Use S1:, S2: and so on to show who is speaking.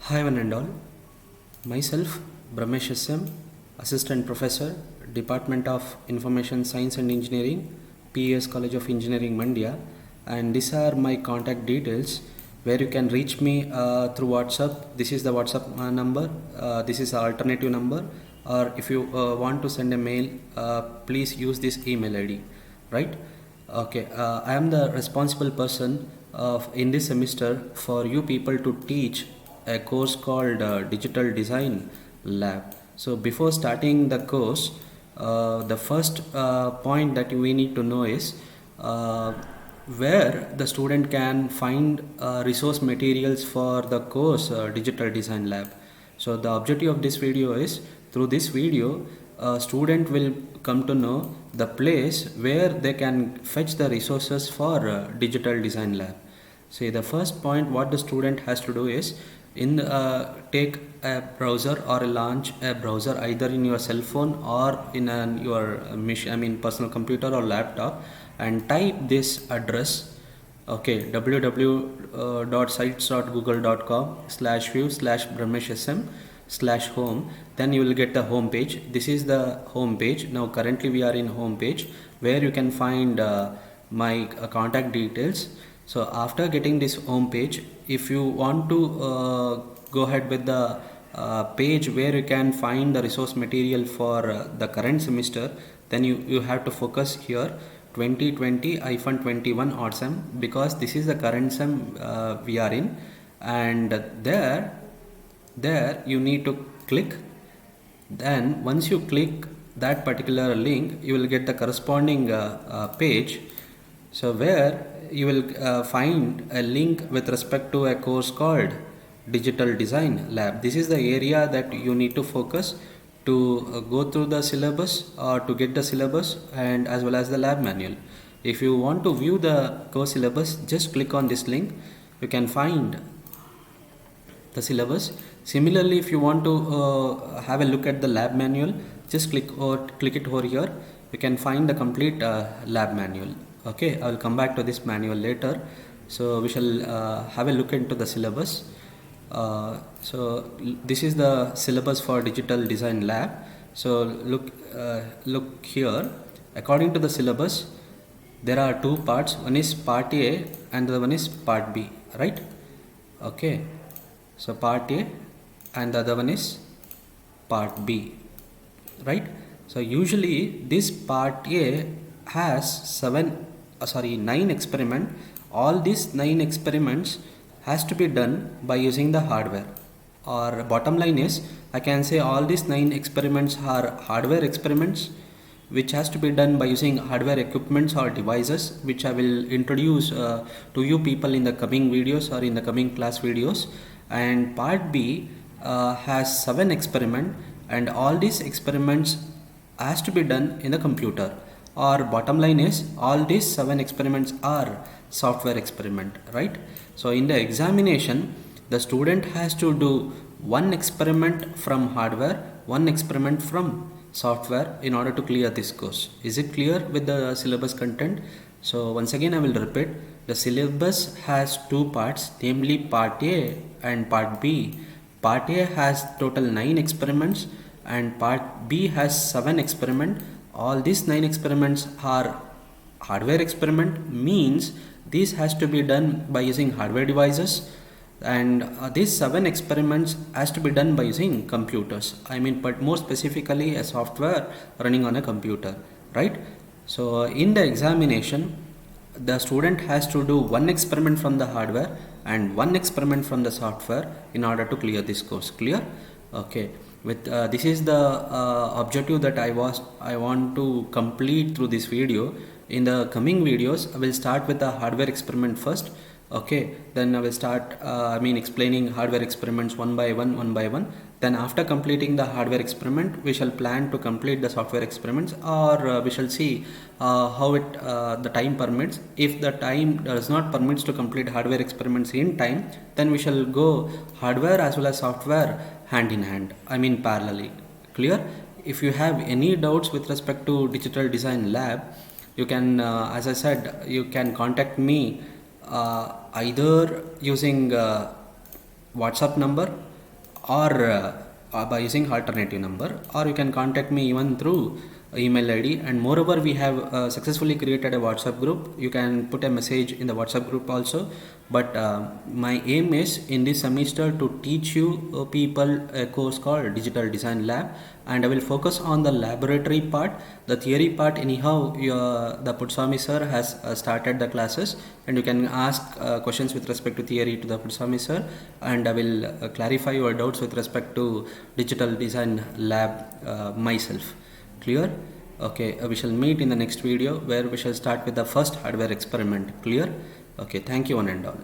S1: Hi one and all, myself Brahmesh SM, Assistant Professor, Department of Information Science and Engineering, PES College of Engineering Mandya, and these are my contact details where you can reach me through WhatsApp. This is the WhatsApp number, this is the alternative number, or if you want to send a mail, please use this email ID, right? Okay, I am the responsible person in this semester for you people to teach a course called Digital Design Lab. So before starting the course, the first point that we need to know is where the student can find resource materials for the course Digital Design Lab. So the objective of this video is, through this video, a student will come to know the place where they can fetch the resources for Digital Design Lab. See, the first point what the student has to do is take a browser or launch a browser either in your cell phone or in your personal computer or laptop, and type this address, okay, www.sitesview/google.com/view/brahmeshsm/home. Then you will get the home page. This is the home page. Now currently we are in home page where you can find my contact details. So after getting this home page, if you want to go ahead with the page where you can find the resource material for the current semester, then you have to focus here 2020-21 odd sem, because this is the current sem we are in, and there you need to click. Then once you click that particular link, you will get the corresponding page. So where you will find a link with respect to a course called Digital Design Lab. This is the area that you need to focus to go through the syllabus or to get the syllabus and as well as the lab manual. If you want to view the course syllabus, just click on this link. You can find the syllabus. Similarly, if you want to have a look at the lab manual, just click it over here. You can find the complete lab manual. Okay, I will come back to this manual later. So we shall have a look into the syllabus. So this is the syllabus for Digital Design Lab. So look here. According to the syllabus, there are two parts. One is part A and the other one is part B, right? Okay, so part A and the other one is part B, right? So usually this part A has 9 experiments. All these 9 experiments has to be done by using the hardware, or bottom line is, I can say all these 9 experiments are hardware experiments which has to be done by using hardware equipments or devices, which I will introduce to you people in the coming videos or in the coming class videos. And part B has 7 experiments, and all these experiments has to be done in the computer, or bottom line is, all these 7 experiments are software experiment, right? So in the examination, the student has to do 1 experiment from hardware, 1 experiment from software in order to clear this course. Is it clear with the syllabus content? So once again I will repeat, the syllabus has 2 parts, namely part A and part B. Part A has total 9 experiments and part B has 7 experiments. All these 9 experiments are hardware experiment, means this has to be done by using hardware devices, and these 7 experiments has to be done by using computers. But more specifically a software running on a computer, right? So in the examination, the student has to do 1 experiment from the hardware and 1 experiment from the software in order to clear this course. Clear? Okay. With this is the objective that I want to complete through this video. In the coming videos, I will start with the hardware experiment first. Okay, then I will start explaining hardware experiments one by one. Then after completing the hardware experiment, we shall plan to complete the software experiments, or we shall see how the time permits. If the time does not permits to complete hardware experiments in time, then we shall go hardware as well as software hand in hand, parallelly. Clear? If you have any doubts with respect to Digital Design Lab, you can, as I said, you can contact me either using WhatsApp number or by using alternative number, or you can contact me even through email ID. And moreover, we have successfully created a WhatsApp group. You can put a message in the WhatsApp group also. But my aim is in this semester to teach you people a course called Digital Design Lab, and I will focus on the laboratory part. The theory part, anyhow, the Putswami sir has started the classes, and you can ask questions with respect to theory to the Putswami sir, and I will clarify your doubts with respect to Digital Design Lab myself. Clear? Okay, we shall meet in the next video where we shall start with the first hardware experiment. Clear? Okay, thank you one and all.